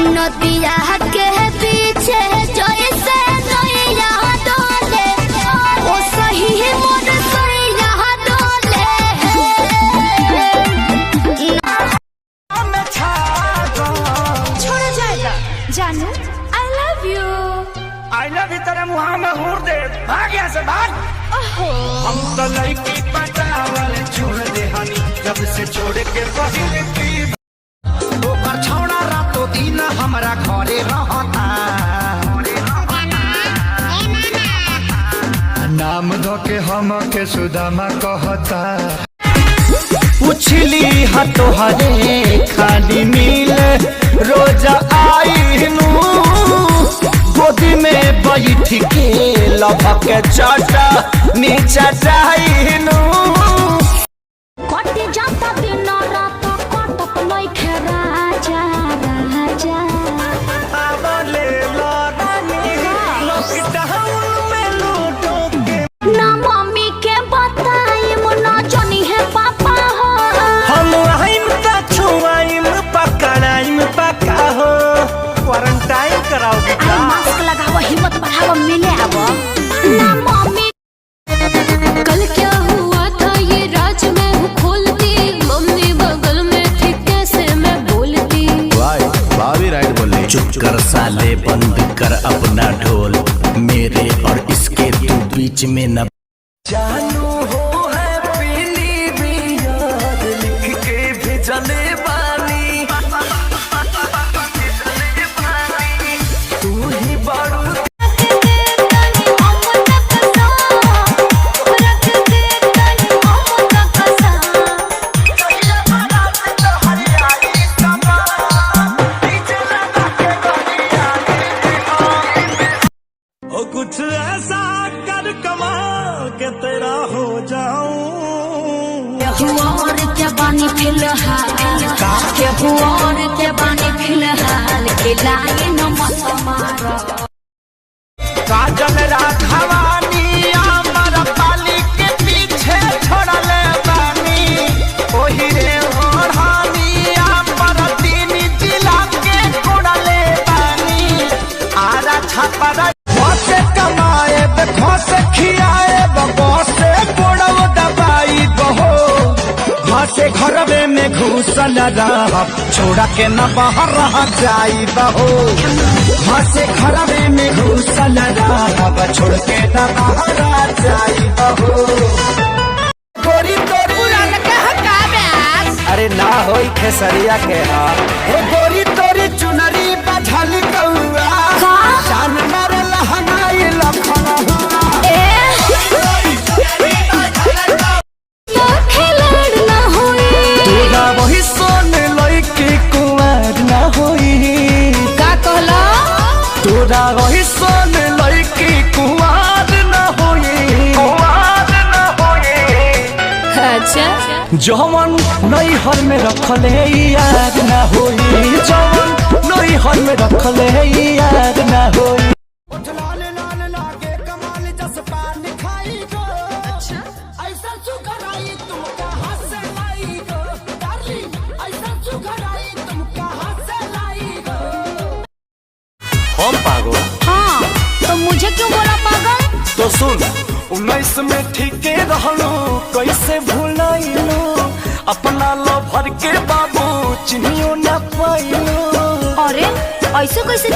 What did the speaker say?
नदिया के पीछे जैसे नैया डोले ओ सही मोर सैया डोले। छोड़ जाएगा जानू I love you. I love you तेरे मुँह में हूर दे, भाग यहाँ से भाग। हम तो लड़की पटावल छोड़ दे हनी, जब से छोड़ के पहिले की ओकर छौड़ा रातो दिन हमरा घरे रहता। नाम धो के हम के सुदामा कहता। पूछली हा तोहरे खाली मिल रोज आईनू, गोदी में बैठ के लभक चाटा नीचा जाइनू। कटे जाता दिन रात कटत नइखे राजा राजा। आवले लड़नी लॉकडाउन में लूटो के ना मम्मी के बताइम ना जानी है पापा हो। हम आइम त छुआइम पकड़ाइम पक्का हो। क्वारंटाइन कराओगे क्या? मास्क लगाओ हिम्मत बढ़ाओ मिले आवो ना मम्मी। कल क्या हुआ था ये राज में हूँ खोलती, मम्मी बगल में थी कैसे मैं बोलती। भाभी राइट बोले। चुप कर साले, बंद कर अपना ढोल, मेरे और इसके तू बीच में न जानू हो है पीली भी याद लिख के भेजले बानी। तू ही बारू ओ कुछ ऐसा कर कमाल के तेरा हो जाऊं। और क्या बानी फिलहाल के बानी फिलहाल खिलाए न मत मारो। काजल राघवानी अमर पाली के पीछे छोड़ले बानी। ओही रे ओढ़ानी अमर तीन जिला के कोड़ले बानी। आरा छापरा से कमाए से खियाए से कोड़व दबाई बहो। से घरवे में घुसल रह छोड़ा के न बाहर रह जाई बहो। से घरवे में घुसल रह छोड़ के न बाहर जाई बहो। गोरी तोरी अरे ना होई खेसरिया के हाल हे गोरी तोरी चुनरी बझल कौआ जान मारे लहनाई लखना हुआ। खिलाड़ ना होई तोरा वही सोन लइके कुंवर ना होई। का कहला? तोरा वही सोन लइके कुंवर ना होई। कुंवर ना होई। अच्छा जवन नई हर में रखले याद ना होई। जवन नई हर में रखले याद ना होई। लाल लाल लागे कमाल जस पान खाई गो। अच्छा ऐसा सुगराई तुम कहां से लाई गो डार्लिंग। ऐसा सुगराई तुम कहां से लाई गो। हम पागल? हाँ तो मुझे क्यों बोला पागल? तो सुन 19 में ठीके रहलो कैसे भुलाइलो। अपना लव भर के बाबू चिन्हियो न पाइलो। अरे ऐसे कैसे